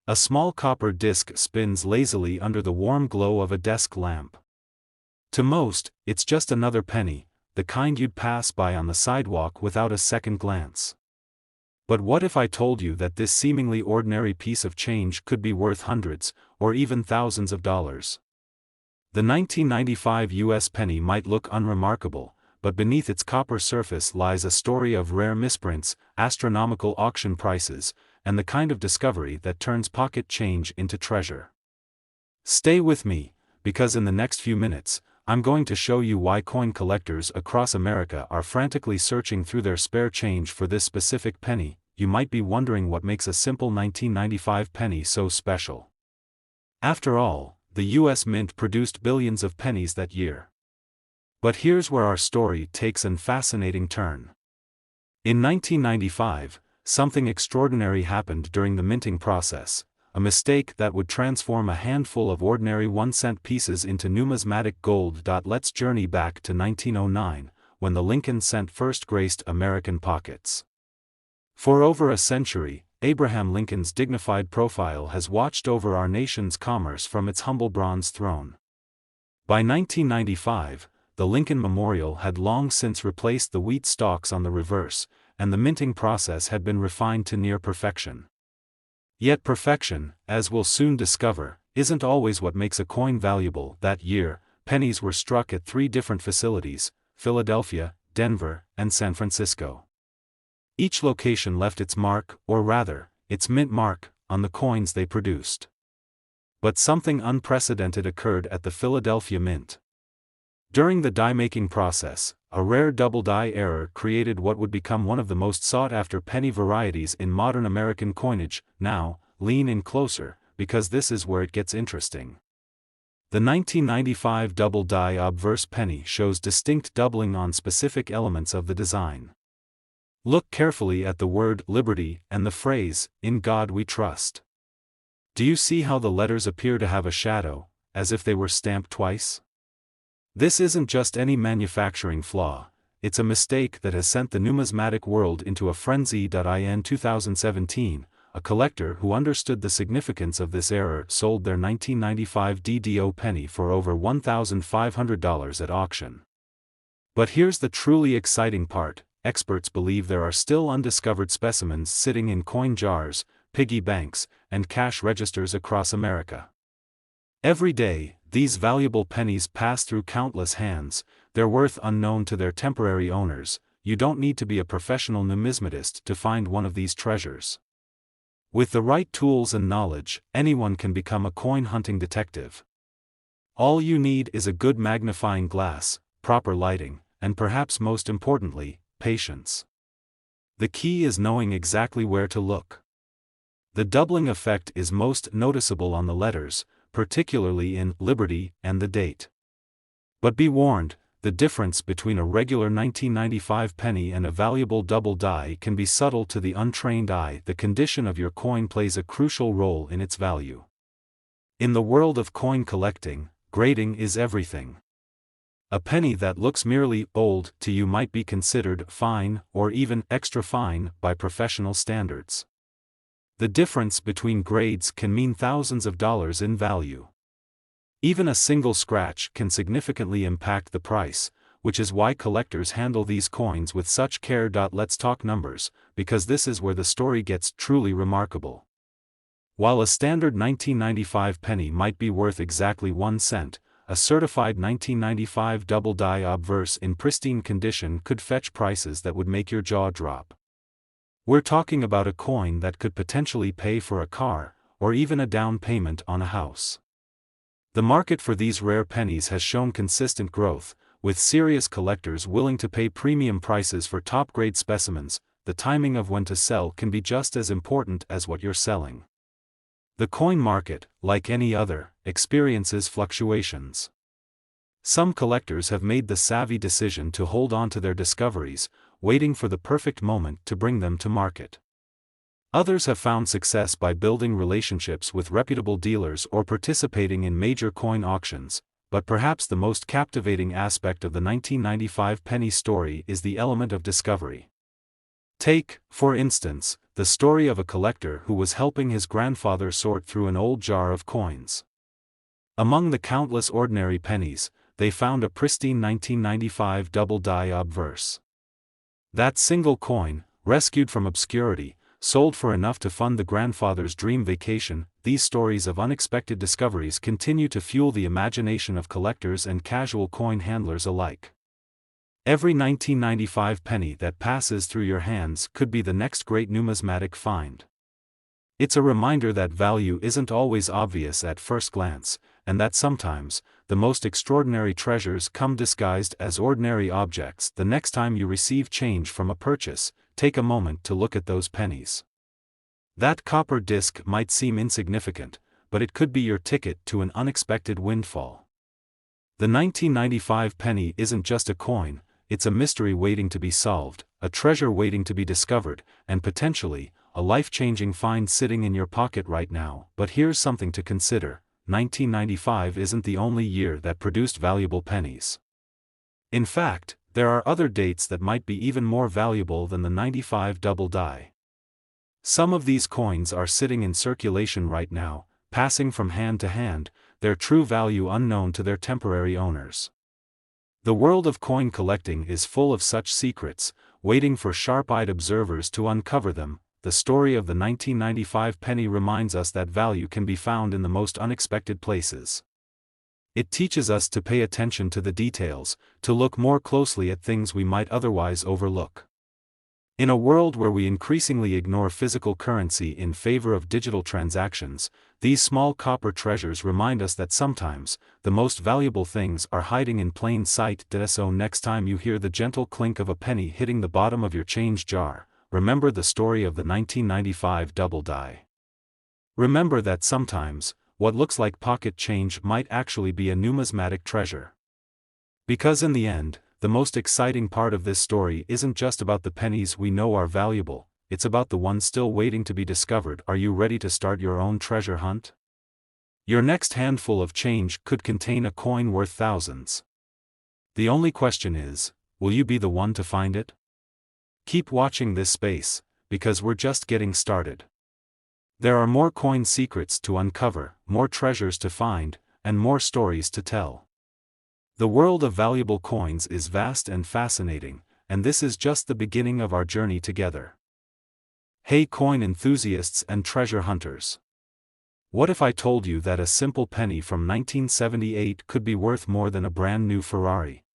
A small copper disc spins lazily under the warm glow of a desk lamp. To most, it's just another penny, the kind you'd pass by on the sidewalk without a second glance. But what if I told you that this seemingly ordinary piece of change could be worth hundreds, or even thousands of dollars? The 1995 U.S. penny might look unremarkable, but beneath its copper surface lies a story of rare misprints, astronomical auction prices, and the kind of discovery that turns pocket change into treasure. Stay with me, because in the next few minutes, I'm going to show you why coin collectors across America are frantically searching through their spare change for this specific penny. You might be wondering what makes a simple 1995 penny so special. After all, the U.S. Mint produced billions of pennies that year. But here's where our story takes a fascinating turn. In 1995, something extraordinary happened during the minting process, a mistake that would transform a handful of ordinary 1-cent pieces into numismatic gold. Let's journey back to 1909, when the Lincoln cent first graced American pockets. For over a century, Abraham Lincoln's dignified profile has watched over our nation's commerce from its humble bronze throne. By 1995, the Lincoln Memorial had long since replaced the wheat stalks on the reverse, and the minting process had been refined to near perfection. Yet perfection, as we'll soon discover, isn't always what makes a coin valuable. That year, pennies were struck at 3 different facilities: Philadelphia, Denver, and San Francisco. Each location left its mark, or rather, its mint mark, on the coins they produced. But something unprecedented occurred at the Philadelphia Mint. During the die-making process, a rare double die error created what would become one of the most sought-after penny varieties in modern American coinage. Now, lean in closer, because this is where it gets interesting. The 1995 double die obverse penny shows distinct doubling on specific elements of the design. Look carefully at the word liberty and the phrase, "In God We Trust." Do you see how the letters appear to have a shadow, as if they were stamped twice? This isn't just any manufacturing flaw, it's a mistake that has sent the numismatic world into a frenzy. In 2017, a collector who understood the significance of this error sold their 1995 DDO penny for over $1,500 at auction. But here's the truly exciting part: experts believe there are still undiscovered specimens sitting in coin jars, piggy banks, and cash registers across America. Every day, these valuable pennies pass through countless hands, their worth unknown to their temporary owners. You don't need to be a professional numismatist to find one of these treasures. With the right tools and knowledge, anyone can become a coin hunting detective. All you need is a good magnifying glass, proper lighting, and perhaps most importantly, patience. The key is knowing exactly where to look. The doubling effect is most noticeable on the letters, particularly in Liberty and the date. But be warned, the difference between a regular 1995 penny and a valuable double die can be subtle to the untrained eye. The condition of your coin plays a crucial role in its value. In the world of coin collecting, grading is everything. A penny that looks merely old to you might be considered fine or even extra fine by professional standards. The difference between grades can mean thousands of dollars in value. Even a single scratch can significantly impact the price, which is why collectors handle these coins with such care. Let's talk numbers, because this is where the story gets truly remarkable. While a standard 1995 penny might be worth exactly 1 cent, a certified 1995 double die obverse in pristine condition could fetch prices that would make your jaw drop. We're talking about a coin that could potentially pay for a car, or even a down payment on a house. The market for these rare pennies has shown consistent growth, with serious collectors willing to pay premium prices for top-grade specimens. The timing of when to sell can be just as important as what you're selling. The coin market, like any other, experiences fluctuations. Some collectors have made the savvy decision to hold on to their discoveries, waiting for the perfect moment to bring them to market. Others have found success by building relationships with reputable dealers or participating in major coin auctions, but perhaps the most captivating aspect of the 1995 penny story is the element of discovery. Take, for instance, the story of a collector who was helping his grandfather sort through an old jar of coins. Among the countless ordinary pennies, they found a pristine 1995 double-die obverse. That single coin, rescued from obscurity, sold for enough to fund the grandfather's dream vacation. These stories of unexpected discoveries continue to fuel the imagination of collectors and casual coin handlers alike. Every 1995 penny that passes through your hands could be the next great numismatic find. It's a reminder that value isn't always obvious at first glance, and that sometimes, the most extraordinary treasures come disguised as ordinary objects. The next time you receive change from a purchase, take a moment to look at those pennies. That copper disc might seem insignificant, but it could be your ticket to an unexpected windfall. The 1995 penny isn't just a coin, it's a mystery waiting to be solved, a treasure waiting to be discovered, and potentially, a life-changing find sitting in your pocket right now. But here's something to consider: 1995 isn't the only year that produced valuable pennies. In fact, there are other dates that might be even more valuable than the 95 double die. Some of these coins are sitting in circulation right now, passing from hand to hand, their true value unknown to their temporary owners. The world of coin collecting is full of such secrets, waiting for sharp-eyed observers to uncover them. The story of the 1995 penny reminds us that value can be found in the most unexpected places. It teaches us to pay attention to the details, to look more closely at things we might otherwise overlook. In a world where we increasingly ignore physical currency in favor of digital transactions, these small copper treasures remind us that sometimes, the most valuable things are hiding in plain sight. So next time you hear the gentle clink of a penny hitting the bottom of your change jar, remember the story of the 1995 double die. Remember that sometimes, what looks like pocket change might actually be a numismatic treasure. Because in the end, the most exciting part of this story isn't just about the pennies we know are valuable, it's about the ones still waiting to be discovered. Are you ready to start your own treasure hunt? Your next handful of change could contain a coin worth thousands. The only question is, will you be the one to find it? Keep watching this space, because we're just getting started. There are more coin secrets to uncover, more treasures to find, and more stories to tell. The world of valuable coins is vast and fascinating, and this is just the beginning of our journey together. Hey coin enthusiasts and treasure hunters! What if I told you that a simple penny from 1978 could be worth more than a brand new Ferrari?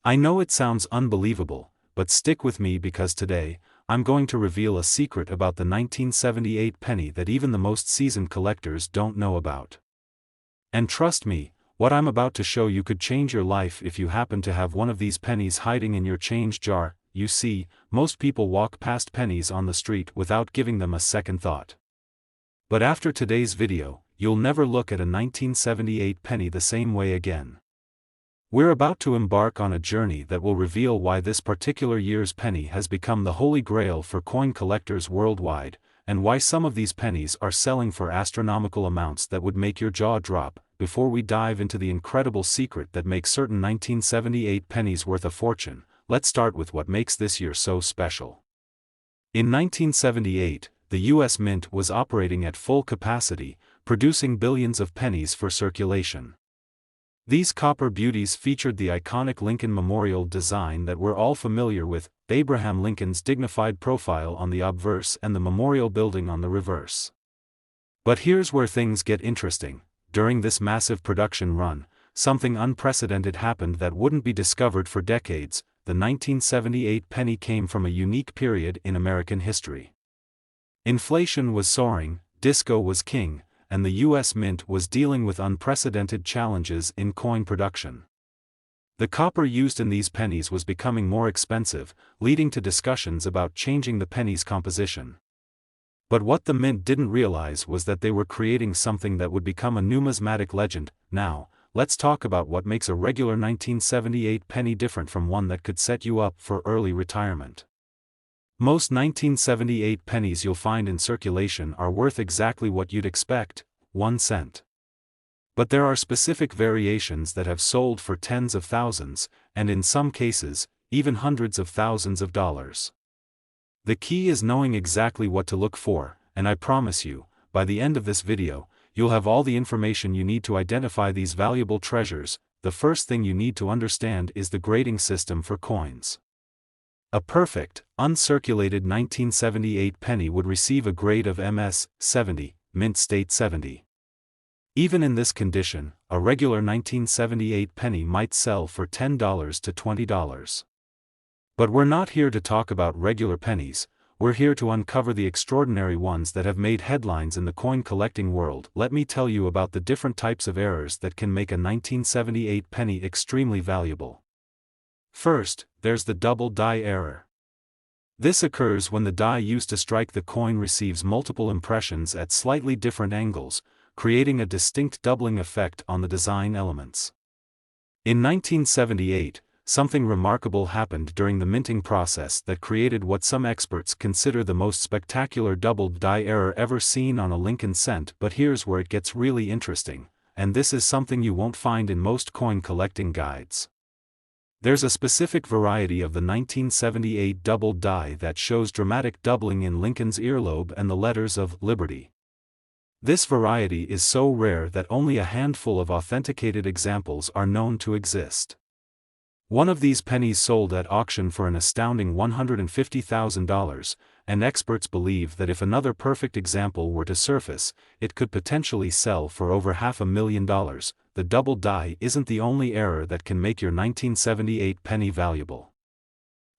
I know it sounds unbelievable, but stick with me because today, I'm going to reveal a secret about the 1978 penny that even the most seasoned collectors don't know about. And trust me, what I'm about to show you could change your life if you happen to have one of these pennies hiding in your change jar. You see, most people walk past pennies on the street without giving them a second thought. But after today's video, you'll never look at a 1978 penny the same way again. We're about to embark on a journey that will reveal why this particular year's penny has become the holy grail for coin collectors worldwide, and why some of these pennies are selling for astronomical amounts that would make your jaw drop. Before we dive into the incredible secret that makes certain 1978 pennies worth a fortune, let's start with what makes this year so special. In 1978, the U.S. Mint was operating at full capacity, producing billions of pennies for circulation. These copper beauties featured the iconic Lincoln Memorial design that we're all familiar with, Abraham Lincoln's dignified profile on the obverse and the Memorial Building on the reverse. But here's where things get interesting. During this massive production run, something unprecedented happened that wouldn't be discovered for decades. The 1978 penny came from a unique period in American history. Inflation was soaring, disco was king, and the U.S. Mint was dealing with unprecedented challenges in coin production. The copper used in these pennies was becoming more expensive, leading to discussions about changing the penny's composition. But what the Mint didn't realize was that they were creating something that would become a numismatic legend. Now, let's talk about what makes a regular 1978 penny different from one that could set you up for early retirement. Most 1978 pennies you'll find in circulation are worth exactly what you'd expect, 1 cent. But there are specific variations that have sold for tens of thousands, and in some cases, even hundreds of thousands of dollars. The key is knowing exactly what to look for, and I promise you, by the end of this video, you'll have all the information you need to identify these valuable treasures. The first thing you need to understand is the grading system for coins. A perfect, uncirculated 1978 penny would receive a grade of MS 70, mint state 70. Even in this condition, a regular 1978 penny might sell for $10 to $20. But we're not here to talk about regular pennies, we're here to uncover the extraordinary ones that have made headlines in the coin collecting world. Let me tell you about the different types of errors that can make a 1978 penny extremely valuable. First, there's the double die error. This occurs when the die used to strike the coin receives multiple impressions at slightly different angles, creating a distinct doubling effect on the design elements. In 1978, something remarkable happened during the minting process that created what some experts consider the most spectacular doubled die error ever seen on a Lincoln cent. But here's where it gets really interesting, and this is something you won't find in most coin collecting guides. There's a specific variety of the 1978 doubled die that shows dramatic doubling in Lincoln's earlobe and the letters of Liberty. This variety is so rare that only a handful of authenticated examples are known to exist. One of these pennies sold at auction for an astounding $150,000, and experts believe that if another perfect example were to surface, it could potentially sell for over $500,000. The double die isn't the only error that can make your 1978 penny valuable.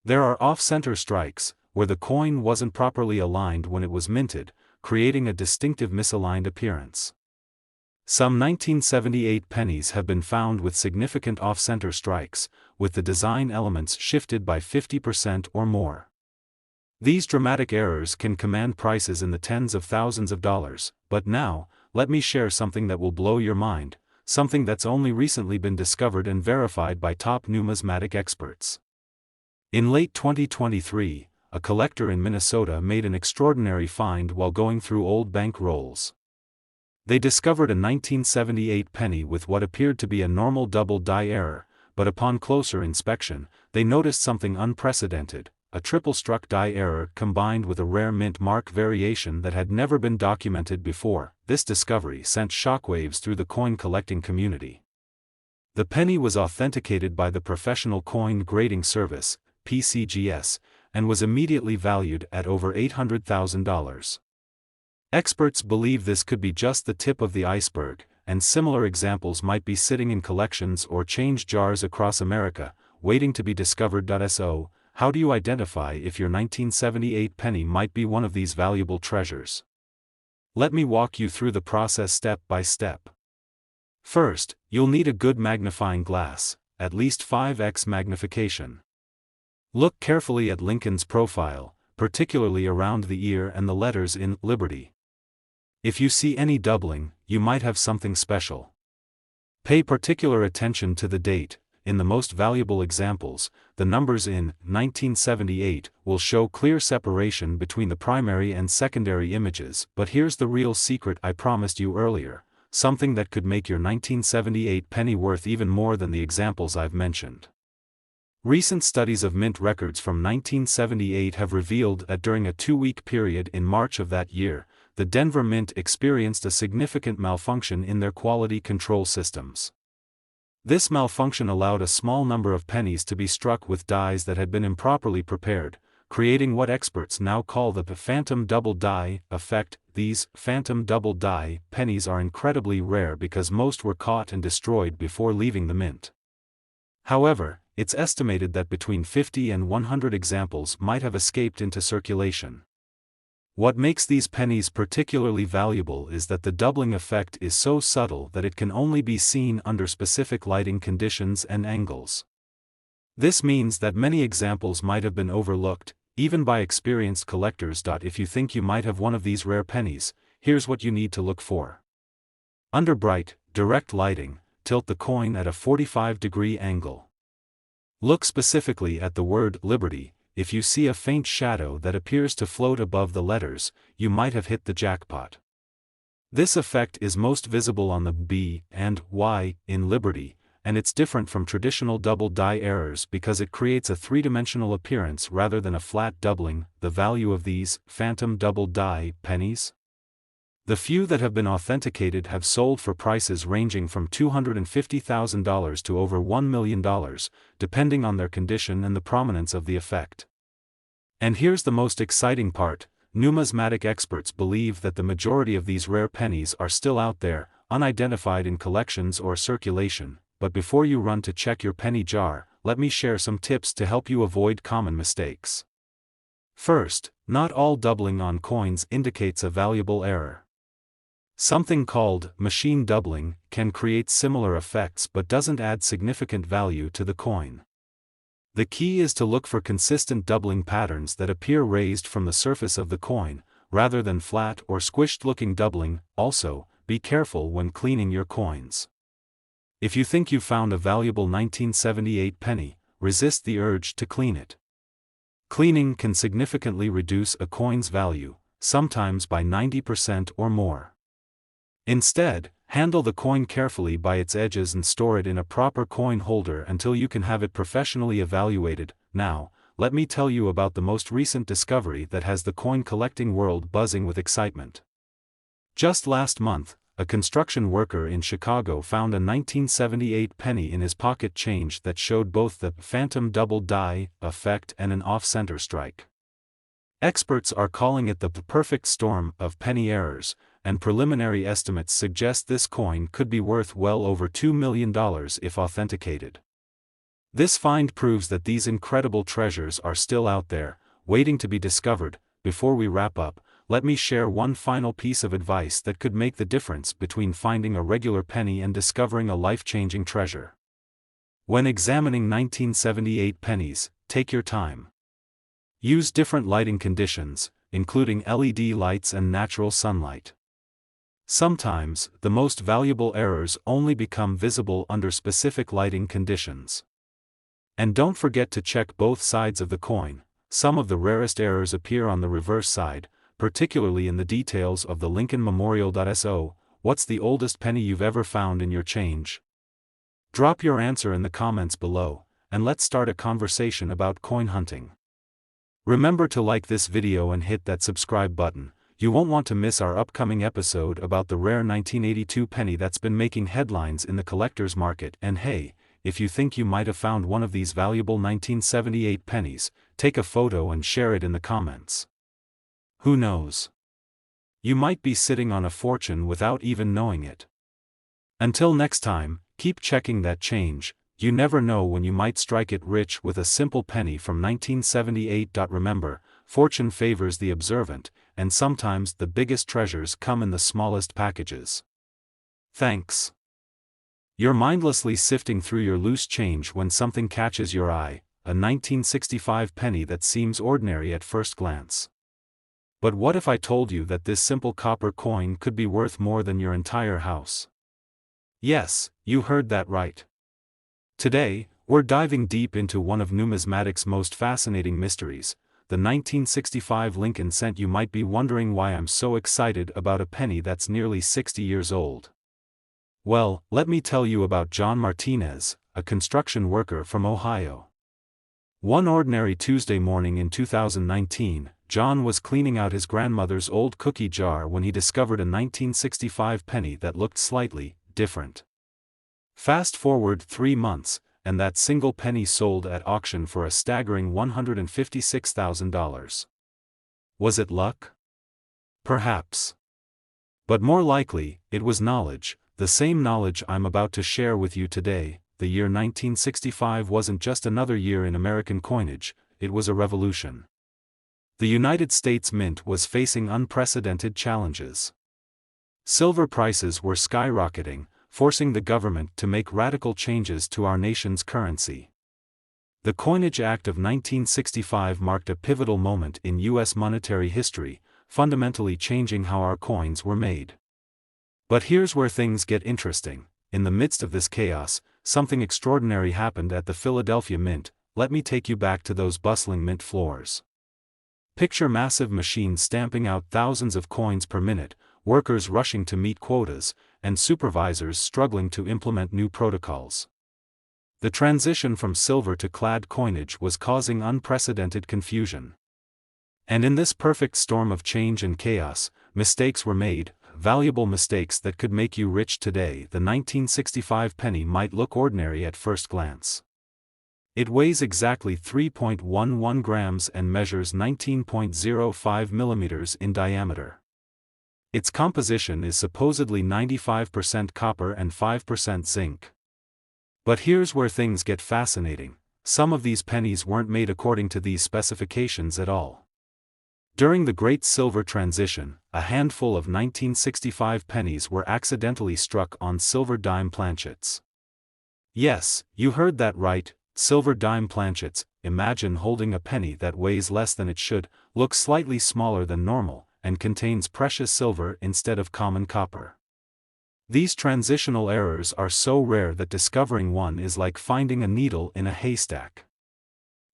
There are off-center strikes, where the coin wasn't properly aligned when it was minted, creating a distinctive misaligned appearance. Some 1978 pennies have been found with significant off-center strikes, with the design elements shifted by 50% or more. These dramatic errors can command prices in the tens of thousands of dollars. But now, let me share something that will blow your mind, something that's only recently been discovered and verified by top numismatic experts. In late 2023, a collector in Minnesota made an extraordinary find while going through old bank rolls. They discovered a 1978 penny with what appeared to be a normal double die error, but upon closer inspection, they noticed something unprecedented: a triple-struck die error combined with a rare mint mark variation that had never been documented before. This discovery sent shockwaves through the coin collecting community. The penny was authenticated by the Professional Coin Grading Service, PCGS, and was immediately valued at over $800,000. Experts believe this could be just the tip of the iceberg, and similar examples might be sitting in collections or change jars across America, waiting to be discovered. So, how do you identify if your 1978 penny might be one of these valuable treasures? Let me walk you through the process step by step. First, you'll need a good magnifying glass, at least 5x magnification. Look carefully at Lincoln's profile, particularly around the ear and the letters in Liberty. If you see any doubling, you might have something special. Pay particular attention to the date. In the most valuable examples, the numbers in 1978 will show clear separation between the primary and secondary images. But here's the real secret I promised you earlier, something that could make your 1978 penny worth even more than the examples I've mentioned. Recent studies of mint records from 1978 have revealed that during a 2-week period in March of that year, the Denver Mint experienced a significant malfunction in their quality control systems. This malfunction allowed a small number of pennies to be struck with dies that had been improperly prepared, creating what experts now call the phantom double die effect. These phantom double die pennies are incredibly rare because most were caught and destroyed before leaving the mint. However, it's estimated that between 50 and 100 examples might have escaped into circulation. What makes these pennies particularly valuable is that the doubling effect is so subtle that it can only be seen under specific lighting conditions and angles. This means that many examples might have been overlooked, even by experienced collectors. If you think you might have one of these rare pennies, here's what you need to look for. Under bright, direct lighting, tilt the coin at a 45-degree angle. Look specifically at the word Liberty. If you see a faint shadow that appears to float above the letters, you might have hit the jackpot. This effect is most visible on the B and Y in Liberty, and it's different from traditional double die errors because it creates a three-dimensional appearance rather than a flat doubling. The value of these phantom double die pennies? The few that have been authenticated have sold for prices ranging from $250,000 to over $1 million, depending on their condition and the prominence of the effect. And here's the most exciting part: numismatic experts believe that the majority of these rare pennies are still out there, unidentified in collections or circulation. But before you run to check your penny jar, let me share some tips to help you avoid common mistakes. First, not all doubling on coins indicates a valuable error. Something called machine doubling can create similar effects but doesn't add significant value to the coin. The key is to look for consistent doubling patterns that appear raised from the surface of the coin, rather than flat or squished-looking doubling. Also, be careful when cleaning your coins. If you think you found a valuable 1978 penny, resist the urge to clean it. Cleaning can significantly reduce a coin's value, sometimes by 90% or more. Instead, handle the coin carefully by its edges and store it in a proper coin holder until you can have it professionally evaluated. Now, let me tell you about the most recent discovery that has the coin collecting world buzzing with excitement. Just last month, a construction worker in Chicago found a 1978 penny in his pocket change that showed both the phantom double die effect and an off-center strike. Experts are calling it the perfect storm of penny errors, and preliminary estimates suggest this coin could be worth well over $2 million if authenticated. This find proves that these incredible treasures are still out there, waiting to be discovered. Before we wrap up, let me share one final piece of advice that could make the difference between finding a regular penny and discovering a life-changing treasure. When examining 1978 pennies, take your time. Use different lighting conditions, including LED lights and natural sunlight. Sometimes, the most valuable errors only become visible under specific lighting conditions. And don't forget to check both sides of the coin. Some of the rarest errors appear on the reverse side, particularly in the details of the Lincoln Memorial. What's the oldest penny you've ever found in your change? Drop your answer in the comments below, and let's start a conversation about coin hunting. Remember to like this video and hit that subscribe button. You won't want to miss our upcoming episode about the rare 1982 penny that's been making headlines in the collector's market. And hey, if you think you might have found one of these valuable 1978 pennies, take a photo and share it in the comments. Who knows? You might be sitting on a fortune without even knowing it. Until next time, keep checking that change. You never know when you might strike it rich with a simple penny from 1978. Remember, fortune favors the observant, and sometimes the biggest treasures come in the smallest packages. Thanks. You're mindlessly sifting through your loose change when something catches your eye, a 1965 penny that seems ordinary at first glance. But what if I told you that this simple copper coin could be worth more than your entire house? Yes, you heard that right. Today, we're diving deep into one of numismatics' most fascinating mysteries, the 1965 Lincoln cent. You might be wondering why I'm so excited about a penny that's nearly 60 years old. Well, let me tell you about John Martinez, a construction worker from Ohio. One ordinary Tuesday morning in 2019, John was cleaning out his grandmother's old cookie jar when he discovered a 1965 penny that looked slightly different. Fast forward 3 months, and that single penny sold at auction for a staggering $156,000. Was it luck? Perhaps. But more likely, it was knowledge, the same knowledge I'm about to share with you today. The year 1965 wasn't just another year in American coinage, it was a revolution. The United States Mint was facing unprecedented challenges. Silver prices were skyrocketing, forcing the government to make radical changes to our nation's currency. The Coinage Act of 1965 marked a pivotal moment in U.S. monetary history, fundamentally changing how our coins were made. But here's where things get interesting. In the midst of this chaos, something extraordinary happened at the Philadelphia Mint. Let me take you back to those bustling mint floors. Picture massive machines stamping out thousands of coins per minute, workers rushing to meet quotas, and supervisors struggling to implement new protocols. The transition from silver to clad coinage was causing unprecedented confusion. And in this perfect storm of change and chaos, mistakes were made, valuable mistakes that could make you rich today. The 1965 penny might look ordinary at first glance. It weighs exactly 3.11 grams and measures 19.05 millimeters in diameter. Its composition is supposedly 95% copper and 5% zinc. But here's where things get fascinating. Some of these pennies weren't made according to these specifications at all. During the Great Silver Transition, a handful of 1965 pennies were accidentally struck on silver dime planchets. Yes, you heard that right, silver dime planchets. Imagine holding a penny that weighs less than it should, looks slightly smaller than normal, and contains precious silver instead of common copper. These transitional errors are so rare that discovering one is like finding a needle in a haystack.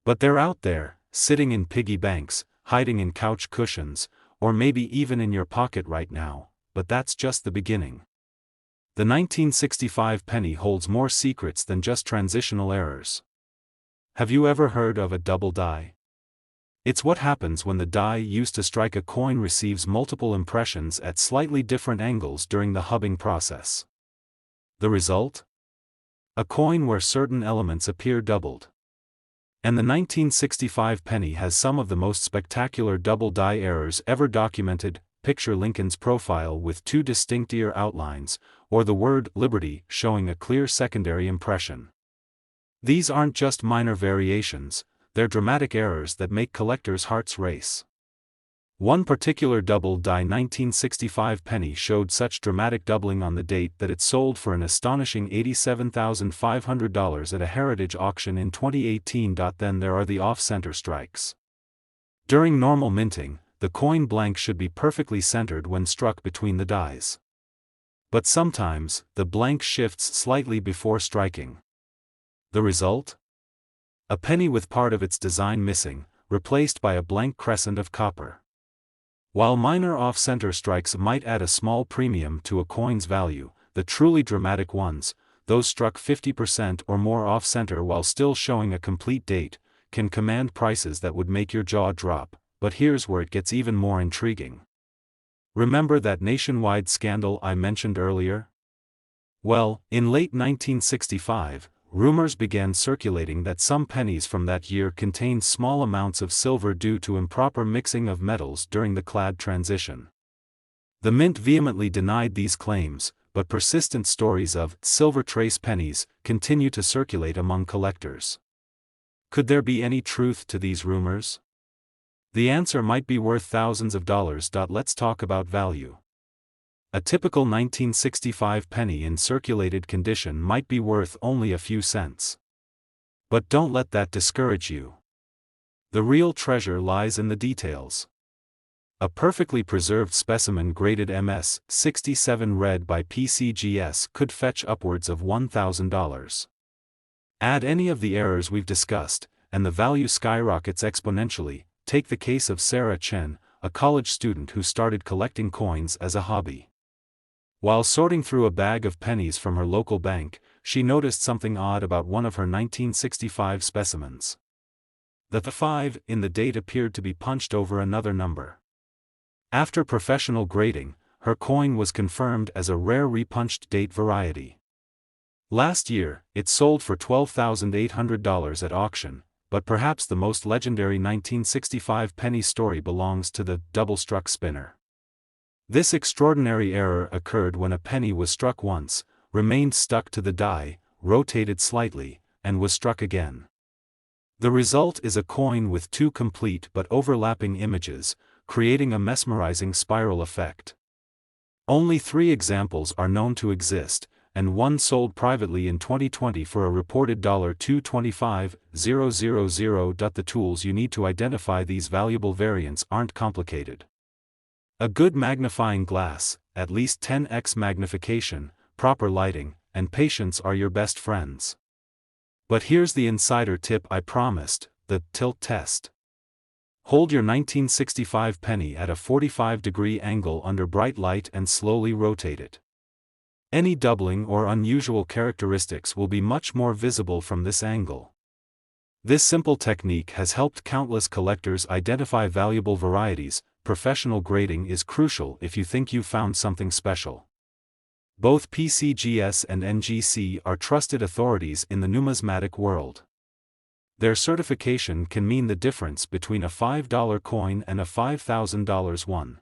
But they're out there, sitting in piggy banks, hiding in couch cushions, or maybe even in your pocket right now, but that's just the beginning. The 1965 penny holds more secrets than just transitional errors. Have you ever heard of a double die? It's what happens when the die used to strike a coin receives multiple impressions at slightly different angles during the hubbing process. The result? A coin where certain elements appear doubled. And the 1965 penny has some of the most spectacular double die errors ever documented. Picture Lincoln's profile with two distinct ear outlines, or the word Liberty showing a clear secondary impression. These aren't just minor variations, they're dramatic errors that make collectors' hearts race. One particular double die 1965 penny showed such dramatic doubling on the date that it sold for an astonishing $87,500 at a heritage auction in 2018. Then there are the off-center strikes. During normal minting, the coin blank should be perfectly centered when struck between the dies. But sometimes, the blank shifts slightly before striking. The result? A penny with part of its design missing, replaced by a blank crescent of copper. While minor off-center strikes might add a small premium to a coin's value, the truly dramatic ones, those struck 50% or more off-center while still showing a complete date, can command prices that would make your jaw drop. But here's where it gets even more intriguing. Remember that nationwide scandal I mentioned earlier? Well, in late 1965, rumors began circulating that some pennies from that year contained small amounts of silver due to improper mixing of metals during the clad transition. The mint vehemently denied these claims, but persistent stories of silver trace pennies continue to circulate among collectors. Could there be any truth to these rumors? The answer might be worth thousands of dollars. Let's talk about value. A typical 1965 penny in circulated condition might be worth only a few cents. But don't let that discourage you. The real treasure lies in the details. A perfectly preserved specimen graded MS 67 red by PCGS could fetch upwards of $1,000. Add any of the errors we've discussed, and the value skyrockets exponentially. Take the case of Sarah Chen, a college student who started collecting coins as a hobby. While sorting through a bag of pennies from her local bank, she noticed something odd about one of her 1965 specimens. The 5 in the date appeared to be punched over another number. After professional grading, her coin was confirmed as a rare repunched date variety. Last year, it sold for $12,800 at auction, but perhaps the most legendary 1965 penny story belongs to the double-struck spinner. This extraordinary error occurred when a penny was struck once, remained stuck to the die, rotated slightly, and was struck again. The result is a coin with two complete but overlapping images, creating a mesmerizing spiral effect. Only 3 examples are known to exist, and one sold privately in 2020 for a reported $225,000. The tools you need to identify these valuable variants aren't complicated. A good magnifying glass, at least 10x magnification, proper lighting, and patience are your best friends. But here's the insider tip I promised, the tilt test. Hold your 1965 penny at a 45-degree angle under bright light and slowly rotate it. Any doubling or unusual characteristics will be much more visible from this angle. This simple technique has helped countless collectors identify valuable varieties. Professional grading is crucial if you think you've found something special. Both PCGS and NGC are trusted authorities in the numismatic world. Their certification can mean the difference between a $5 coin and a $5,000 one.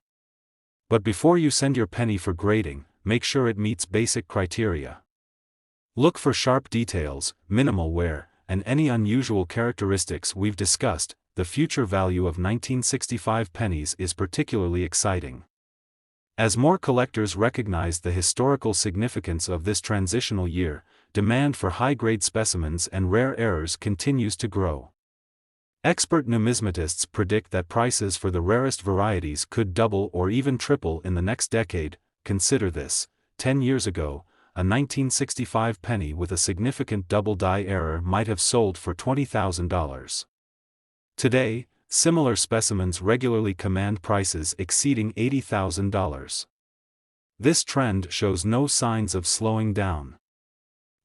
But before you send your penny for grading, make sure it meets basic criteria. Look for sharp details, minimal wear, and any unusual characteristics we've discussed. The future value of 1965 pennies is particularly exciting. As more collectors recognize the historical significance of this transitional year, demand for high-grade specimens and rare errors continues to grow. Expert numismatists predict that prices for the rarest varieties could double or even triple in the next decade. Consider this: 10 years ago, a 1965 penny with a significant double die error might have sold for $20,000. Today, similar specimens regularly command prices exceeding $80,000. This trend shows no signs of slowing down.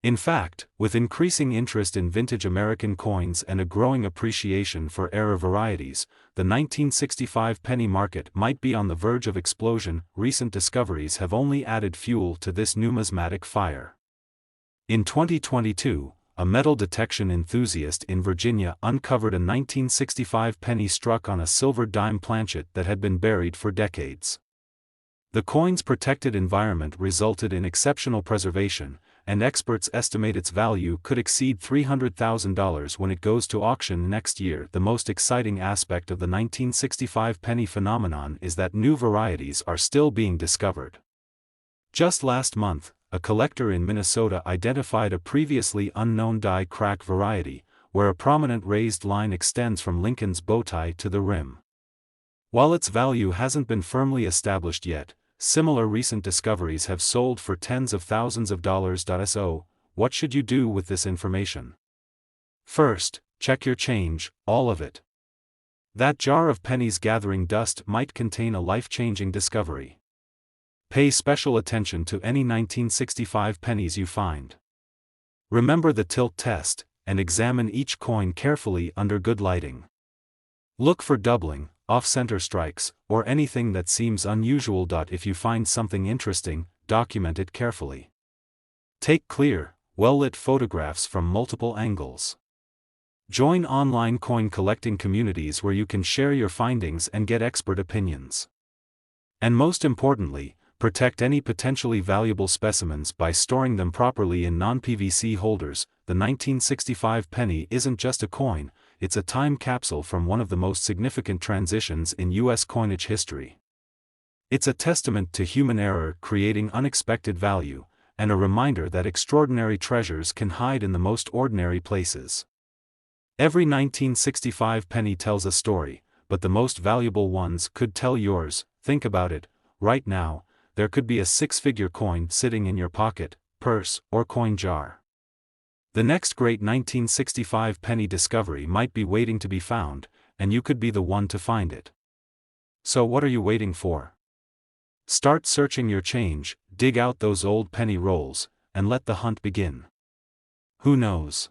In fact, with increasing interest in vintage American coins and a growing appreciation for error varieties, the 1965 penny market might be on the verge of explosion. Recent discoveries have only added fuel to this numismatic fire. In 2022, a metal detection enthusiast in Virginia uncovered a 1965 penny struck on a silver dime planchet that had been buried for decades. The coin's protected environment resulted in exceptional preservation, and experts estimate its value could exceed $300,000 when it goes to auction next year. The most exciting aspect of the 1965 penny phenomenon is that new varieties are still being discovered. Just last month, a collector in Minnesota identified a previously unknown die crack variety, where a prominent raised line extends from Lincoln's bowtie to the rim. While its value hasn't been firmly established yet, similar recent discoveries have sold for tens of thousands of dollars. So, what should you do with this information? First, check your change, all of it. That jar of pennies gathering dust might contain a life-changing discovery. Pay special attention to any 1965 pennies you find. Remember the tilt test, and examine each coin carefully under good lighting. Look for doubling, off-center strikes, or anything that seems unusual. If you find something interesting, document it carefully. Take clear, well-lit photographs from multiple angles. Join online coin collecting communities where you can share your findings and get expert opinions. And most importantly, protect any potentially valuable specimens by storing them properly in non-PVC holders. The 1965 penny isn't just a coin, it's a time capsule from one of the most significant transitions in U.S. coinage history. It's a testament to human error creating unexpected value, and a reminder that extraordinary treasures can hide in the most ordinary places. Every 1965 penny tells a story, but the most valuable ones could tell yours. Think about it: right now, there could be a six-figure coin sitting in your pocket, purse, or coin jar. The next great 1965 penny discovery might be waiting to be found, and you could be the one to find it. So what are you waiting for? Start searching your change, dig out those old penny rolls, and let the hunt begin. Who knows?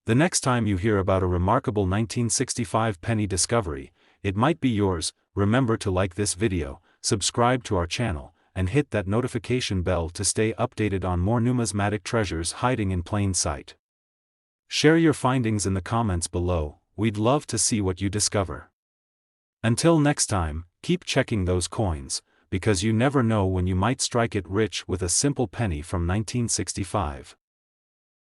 The next time you hear about a remarkable 1965 penny discovery, it might be yours. Remember to like this video, subscribe to our channel, and hit that notification bell to stay updated on more numismatic treasures hiding in plain sight. Share your findings in the comments below, we'd love to see what you discover. Until next time, keep checking those coins, because you never know when you might strike it rich with a simple penny from 1965.